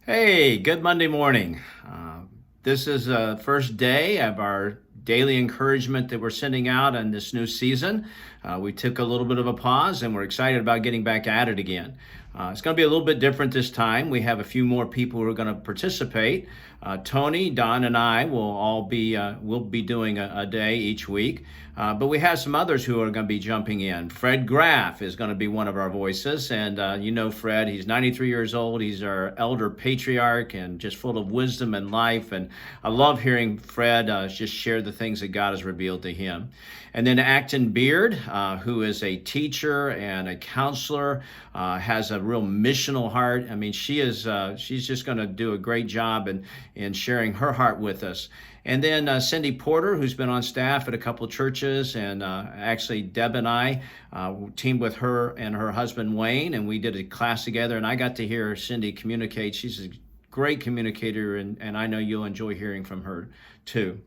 Hey, good Monday morning. This is the first day of our daily encouragement that we're sending out in this new season. We took a little bit of a pause and we're excited about getting back at it again. It's going to be a little bit different this time. We have a few more people who are going to participate. Tony, Don, and I will all be we'll be doing a day each week. But we have some others who are going to be jumping in. Fred Graff is going to be one of our voices, and you know Fred. He's 93 years old. He's our elder patriarch and just full of wisdom and life. And I love hearing Fred just share the things that God has revealed to him. And then Acton Beard, who is a teacher and a counselor, has a real missional heart. I mean, she's just going to do a great job in sharing her heart with us. And then Cindy Porter, who's been on staff at a couple of churches, and actually Deb and I teamed with her and her husband Wayne, and we did a class together, and I got to hear Cindy communicate. She's a great communicator, and I know you'll enjoy hearing from her too.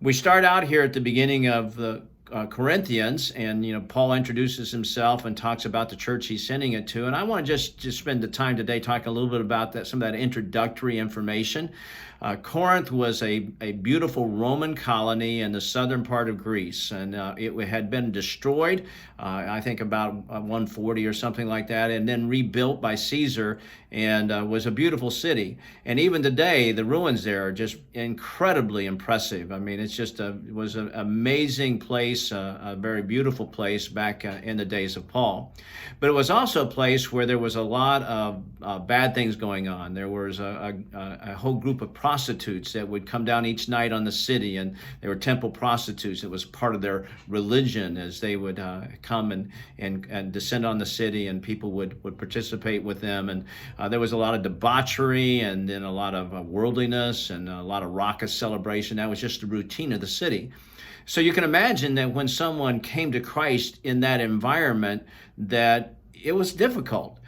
We start out here at the beginning of the Corinthians, and Paul introduces himself and talks about the church he's sending it to. And I want to just spend the time today talking a little bit about that, some of that introductory information. Corinth was a beautiful Roman colony in the southern part of Greece, and it had been destroyed, I think about 140 or something like that, and then rebuilt by Caesar, and was a beautiful city. And even today, the ruins there are just incredibly impressive. I mean, it was an amazing place, a very beautiful place back in the days of Paul. But it was also a place where there was a lot of bad things going on. There was a whole group of prostitutes that would come down each night on the city, and they were temple prostitutes. It was part of their religion as they would come and descend on the city, and people would participate with them. And there was a lot of debauchery, and then a lot of worldliness, and a lot of raucous celebration. That was just the routine of the city. So you can imagine that when someone came to Christ in that environment, that it was difficult.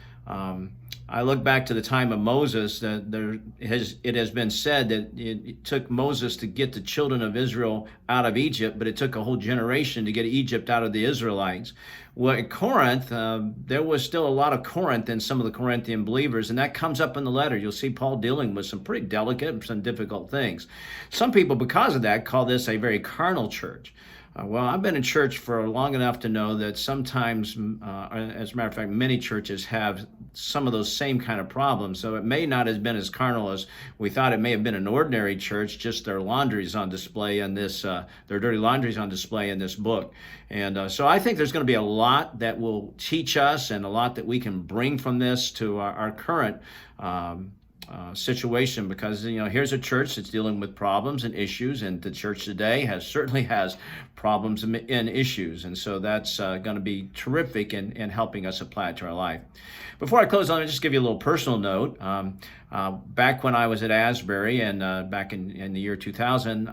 I look back to the time of Moses, that it has been said that it took Moses to get the children of Israel out of Egypt, but it took a whole generation to get Egypt out of the Israelites. Well, at Corinth, there was still a lot of Corinth in some of the Corinthian believers, and that comes up in the letter. You'll see Paul dealing with some pretty delicate and some difficult things. Some people, because of that, call this a very carnal church. Well, I've been in church for long enough to know that sometimes, as a matter of fact, many churches have some of those same kind of problems. So it may not have been as carnal as we thought. It may have been an ordinary church, just their laundry's on display in this, their dirty laundry's on display in this book. And so I think there's going to be a lot that will teach us, and a lot that we can bring from this to our current situation, because here's a church that's dealing with problems and issues, and the church today certainly has problems and issues, and so that's going to be terrific in helping us apply it to our life. Before I close, let me just give you a little personal note. Back when I was at Asbury, and back in the year 2000,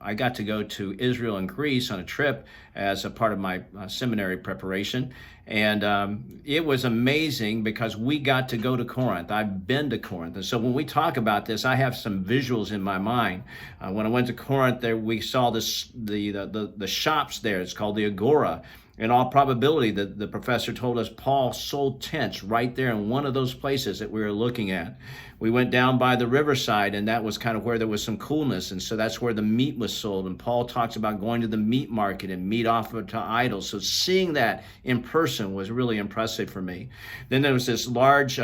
I got to go to Israel and Greece on a trip as a part of my seminary preparation. And it was amazing because we got to go to Corinth. I've been to Corinth. And so when we talk about this, I have some visuals in my mind. When I went to Corinth, we saw the shops there. It's called the Agora. In all probability, the professor told us Paul sold tents right there in one of those places that we were looking at. We went down by the riverside, and that was kind of where there was some coolness, and so that's where the meat was sold. And Paul talks about going to the meat market and meat offered to idols. So seeing that in person was really impressive for me. Then there was this large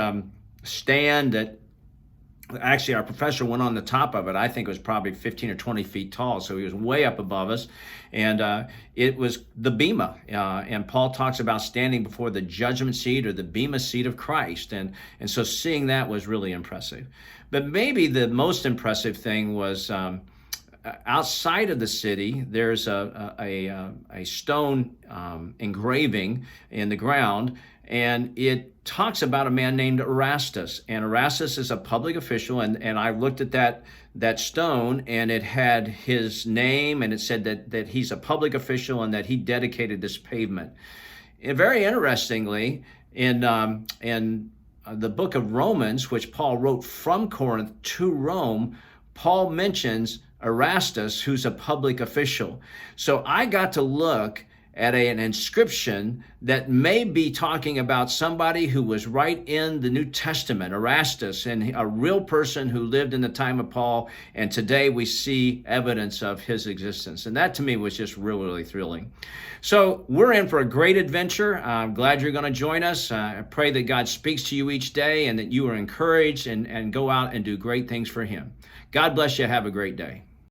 stand that actually our professor went on the top of it. I think it was probably 15 or 20 feet tall, so he was way up above us. And it was the Bema. And Paul talks about standing before the judgment seat, or the Bema seat of Christ. And so seeing that was really impressive. But maybe the most impressive thing was outside of the city, there's a stone engraving in the ground, and it talks about a man named Erastus. And Erastus is a public official, and I looked at that stone, and it had his name, and it said that he's a public official and that he dedicated this pavement. And very interestingly, in the book of Romans, which Paul wrote from Corinth to Rome, Paul mentions Erastus, who's a public official. So I got to look at an inscription that may be talking about somebody who was right in the New Testament, Erastus, and a real person who lived in the time of Paul, and today we see evidence of his existence. And that to me was just really, really thrilling. So we're in for a great adventure. I'm glad you're going to join us. I pray that God speaks to you each day and that you are encouraged and go out and do great things for him. God bless you. Have a great day.